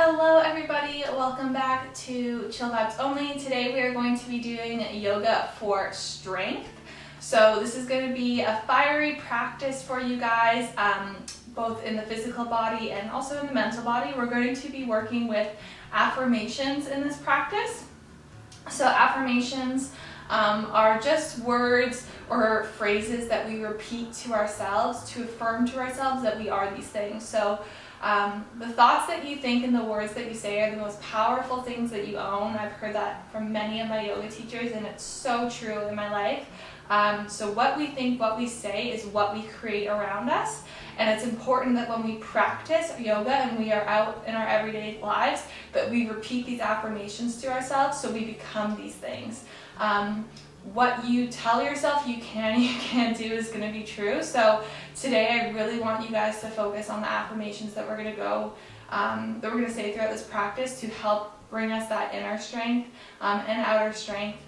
Hello everybody, welcome back to Chill Vibes Only. Today we are going to be doing yoga for strength. So this is going to be a fiery practice for you guys, both in the physical body and also in the mental body. We're going to be working with affirmations in this practice. So affirmations are just words or phrases that we repeat to ourselves to affirm to ourselves that we are these things. So the thoughts that you think and the words that you say are the most powerful things that you own. I've heard that from many of my yoga teachers, and it's so true in my life. So what we think, what we say is what we create around us. And it's important that when we practice yoga and we are out in our everyday lives, that we repeat these affirmations to ourselves so we become these things. What you tell yourself you can't do is going to be true. So today I really want you guys to focus on the affirmations that we're going to say throughout this practice to help bring us that inner strength and outer strength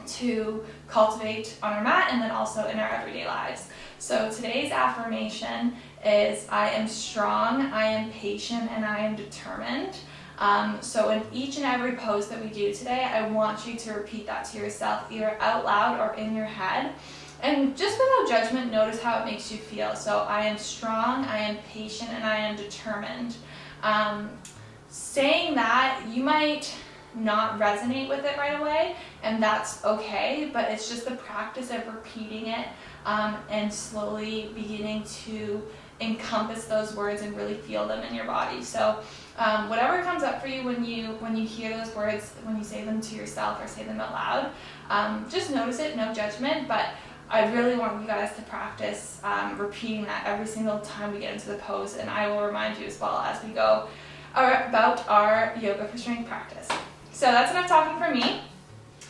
to cultivate on our mat and then also in our everyday lives. So today's affirmation is I am strong, I am patient, and I am determined. So in each and every pose that we do today, I want you to repeat that to yourself, either out loud or in your head. And just without judgment, notice how it makes you feel. So I am strong, I am patient, and I am determined. Saying that, you might not resonate with it right away, and that's okay, but it's just the practice of repeating it and slowly beginning to encompass those words and really feel them in your body. So whatever comes up for you when you hear those words, when you say them to yourself or say them out loud, just notice it, no judgment, but I really want you guys to practice repeating that every single time we get into the pose, and I will remind you as well as we go about our yoga for strength practice. So that's enough talking from me.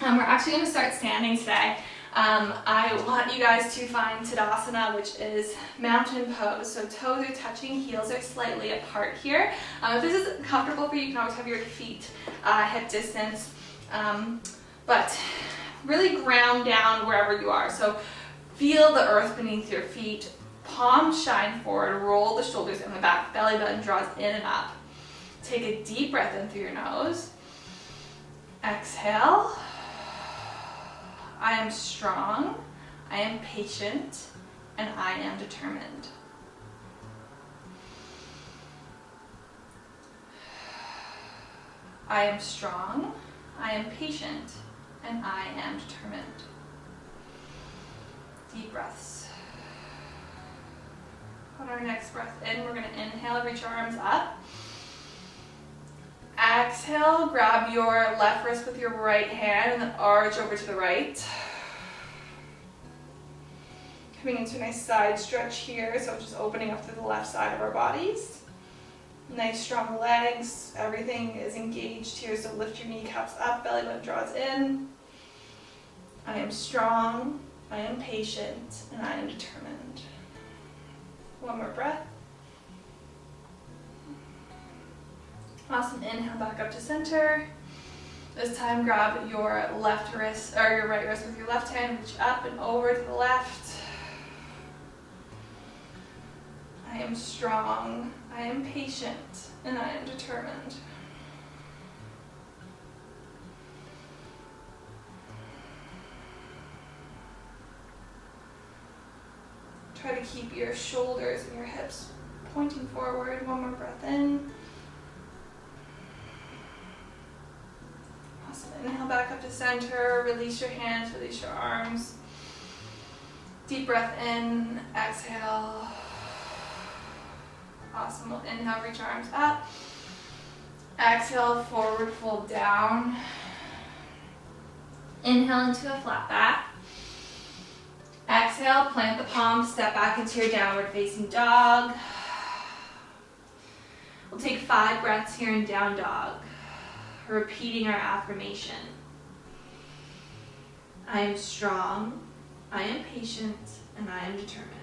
We're actually going to start standing today. I want you guys to find Tadasana, which is mountain pose. So toes are touching, heels are slightly apart here. If this is comfortable for you, you can always have your feet hip distance. But really ground down wherever you are. So feel the earth beneath your feet. Palms shine forward, roll the shoulders in the back, belly button draws in and up. Take a deep breath in through your nose. Exhale. I am strong, I am patient, and I am determined. I am strong, I am patient, and I am determined. Deep breaths. On our next breath in, we're going to inhale, reach our arms up. Exhale, grab your left wrist with your right hand and then arch over to the right. Coming into a nice side stretch here, so just opening up through the left side of our bodies. Nice strong legs, everything is engaged here, so lift your kneecaps up, belly button draws in. I am strong, I am patient, and I am determined. One more breath. Awesome, inhale back up to center. This time grab your left wrist, or your right wrist with your left hand, reach up and over to the left. I am strong, I am patient, and I am determined. Try to keep your shoulders and your hips pointing forward. One more breath in. Awesome. Inhale back up to center, release your hands, release your arms. Deep breath in, exhale. Awesome. We'll inhale, reach our arms up. Exhale, forward fold down. Inhale into a flat back. Exhale, plant the palms, step back into your downward facing dog. We'll take 5 breaths here in down dog. Repeating our affirmation. I am strong, I am patient, and I am determined.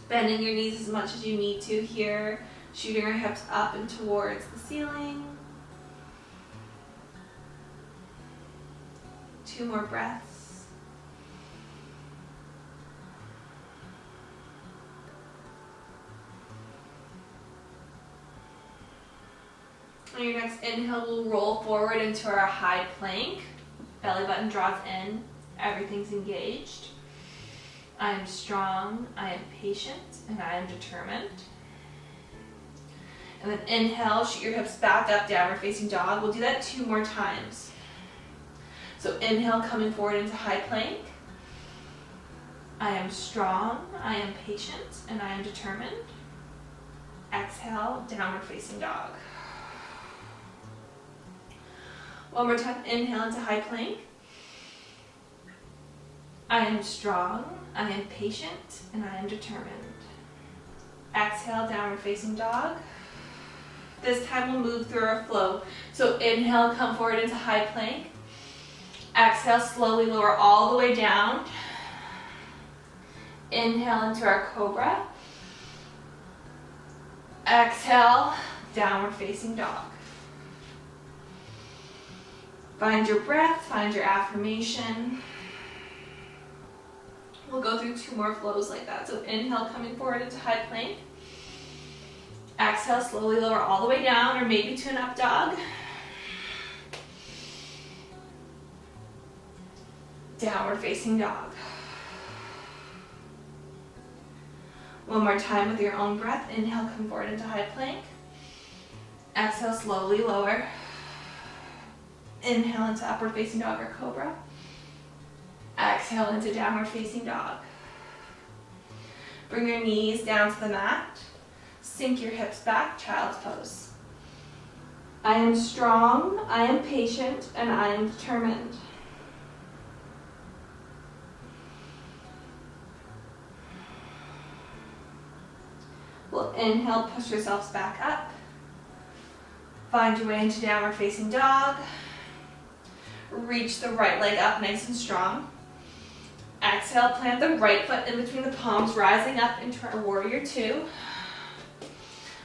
Bending your knees as much as you need to here, shooting your hips up and towards the ceiling. 2 more breaths. On your next inhale, we'll roll forward into our high plank. Belly button draws in, everything's engaged. I am strong, I am patient, and I am determined. And then inhale, shoot your hips back up, downward facing dog. We'll do that 2 more times. So inhale, coming forward into high plank. I am strong, I am patient, and I am determined. Exhale, downward facing dog. One more time, inhale into high plank. I am strong, I am patient, and I am determined. Exhale, downward facing dog. This time we'll move through our flow. So inhale, come forward into high plank. Exhale, slowly lower all the way down. Inhale into our cobra. Exhale, downward facing dog. Find your breath, find your affirmation. We'll go through 2 more flows like that. So inhale, coming forward into high plank. Exhale, slowly lower all the way down, or maybe to an up dog. Downward facing dog. One more time with your own breath. Inhale, come forward into high plank. Exhale, slowly lower. Inhale into upward facing dog or cobra. Exhale into downward facing dog. Bring your knees down to the mat. Sink your hips back, child's pose. I am strong, I am patient, and I am determined. We'll inhale, push yourselves back up. Find your way into downward facing dog. Reach the right leg up nice and strong. Exhale, plant the right foot in between the palms, rising up into our warrior 2.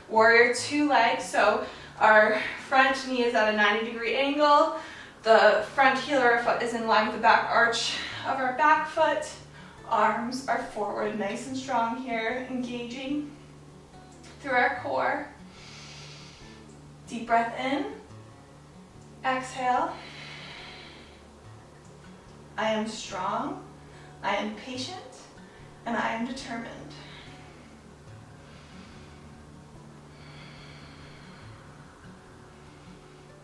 Warrior 2 legs, so our front knee is at a 90-degree angle. The front heel of our foot is in line with the back arch of our back foot. Arms are forward, nice and strong here, engaging through our core. Deep breath in. Exhale. I am strong, I am patient, and I am determined.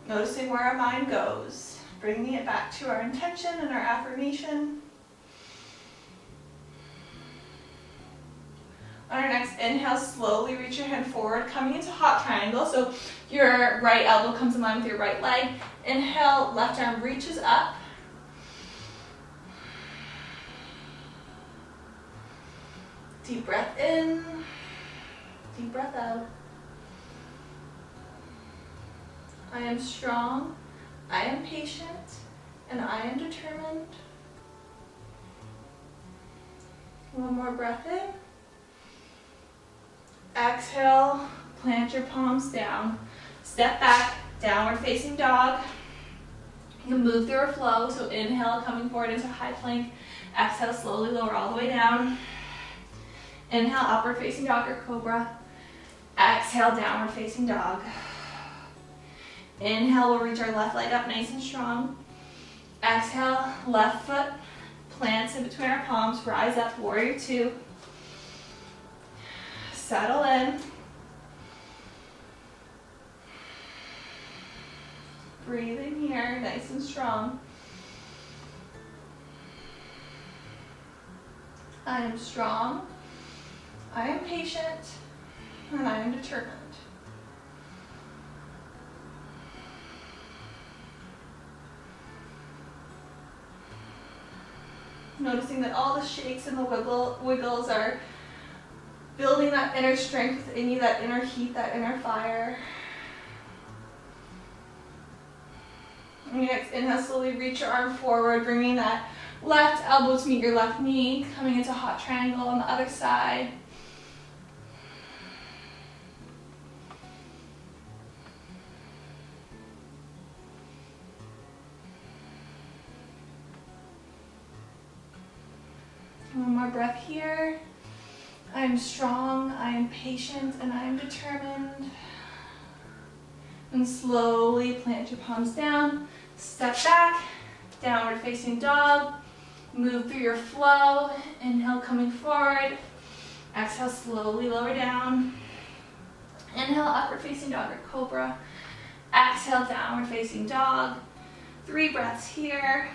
Noticing where our mind goes, bringing it back to our intention and our affirmation. On our next inhale, slowly reach your hand forward, coming into hot triangle. So your right elbow comes in line with your right leg. Inhale, left arm reaches up. Deep breath in, deep breath out. I am strong, I am patient, and I am determined. One more breath in. Exhale, plant your palms down. Step back, downward facing dog. You can move through a flow, so inhale, coming forward into high plank. Exhale, slowly lower all the way down. Inhale, upward facing dog or cobra. Exhale, downward facing dog. Inhale, we'll reach our left leg up nice and strong. Exhale, left foot plants in between our palms, rise up, warrior 2. Settle in. Breathe in here, nice and strong. I am strong, I am patient, and I am determined. Noticing that all the shakes and the wiggles are building that inner strength within you, that inner heat, that inner fire. And your next inhale, slowly reach your arm forward, bringing that left elbow to meet your left knee, coming into hot triangle on the other side. One more breath here. I am strong, I am patient, and I am determined. And slowly plant your palms down, step back, downward facing dog, move through your flow, inhale coming forward, exhale slowly lower down, inhale upward facing dog or cobra, exhale downward facing dog, 3 breaths here.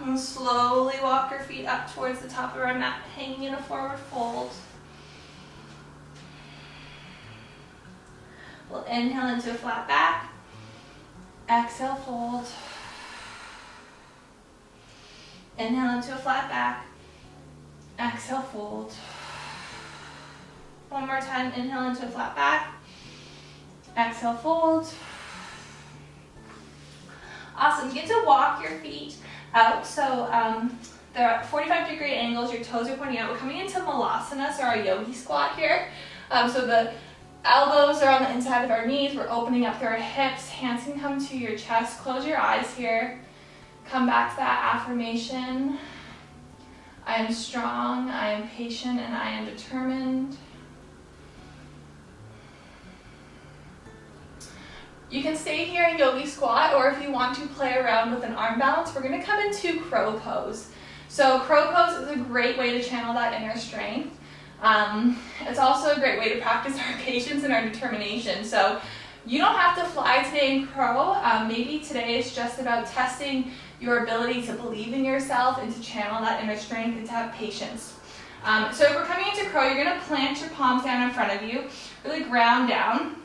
And slowly walk your feet up towards the top of our mat, hanging in a forward fold. We'll inhale into a flat back. Exhale, fold. Inhale into a flat back. Exhale, fold. One more time, inhale into a flat back. Exhale, fold. Awesome, you get to walk your feet out. So they're at 45-degree angles, your toes are pointing out. We're coming into Malasana, so our yogi squat here. So the elbows are on the inside of our knees. We're opening up through our hips. Hands can come to your chest. Close your eyes here. Come back to that affirmation. I am strong, I am patient, and I am determined. You can stay here in yogi squat, or if you want to play around with an arm balance, we're going to come into crow pose. So crow pose is a great way to channel that inner strength. It's also a great way to practice our patience and our determination. So you don't have to fly today in crow. Maybe today is just about testing your ability to believe in yourself and to channel that inner strength and to have patience. So if we're coming into crow, you're going to plant your palms down in front of you, really ground down.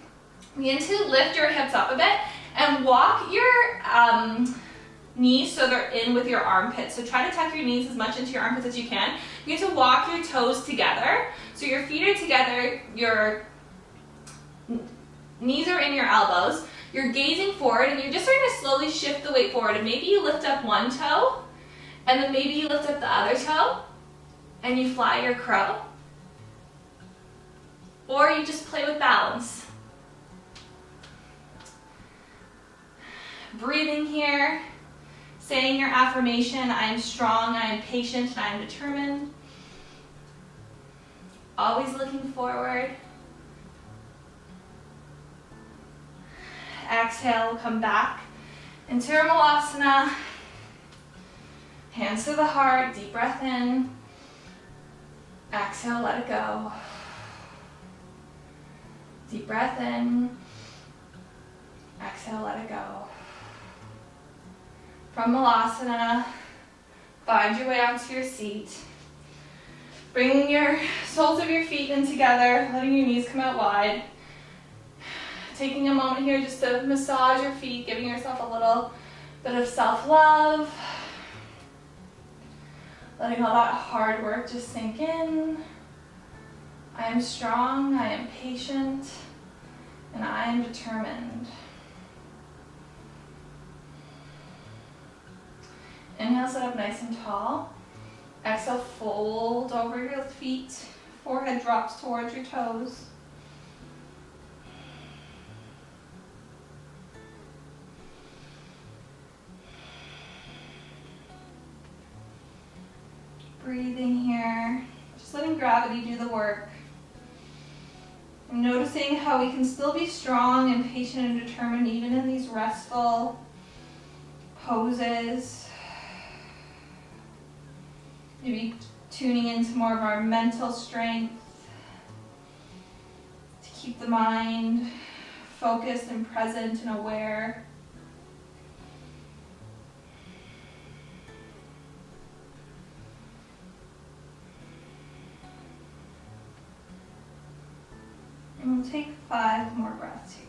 Begin to lift your hips up a bit and walk your knees so they're in with your armpits. So try to tuck your knees as much into your armpits as you can. You get to walk your toes together. So your feet are together, your knees are in your elbows. You're gazing forward and you're just starting to slowly shift the weight forward. And maybe you lift up one toe and then maybe you lift up the other toe and you fly your crow. Or you just play with balance. Breathing here, saying your affirmation, I am strong, I am patient, and I am determined. Always looking forward. Exhale, come back into your Malasana. Hands to the heart, deep breath in. Exhale, let it go. Deep breath in. Exhale, let it go. From Malasana, find your way onto your seat. Bringing your soles of your feet in together, letting your knees come out wide. Taking a moment here just to massage your feet, giving yourself a little bit of self-love. Letting all that hard work just sink in. I am strong, I am patient, and I am determined. Inhale, sit up nice and tall. Exhale, fold over your feet. Forehead drops towards your toes. Breathing here. Just letting gravity do the work. I'm noticing how we can still be strong and patient and determined even in these restful poses. Maybe tuning into more of our mental strength to keep the mind focused and present and aware. And we'll take 5 more breaths here.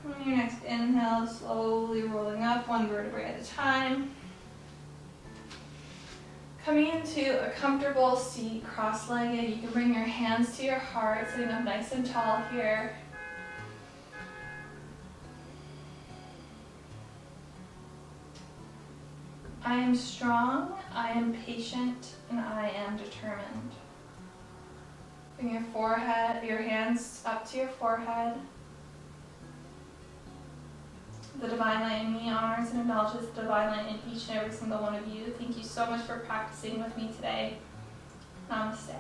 On your next inhale, slowly rolling up 1 vertebrae at a time. Coming into a comfortable seat, cross-legged, you can bring your hands to your heart, sitting up nice and tall here. I am strong, I am patient, and I am determined. Bring your hands up to your forehead. The Divine Light in me honors and acknowledges the Divine Light in each and every single one of you. Thank you so much for practicing with me today. Namaste.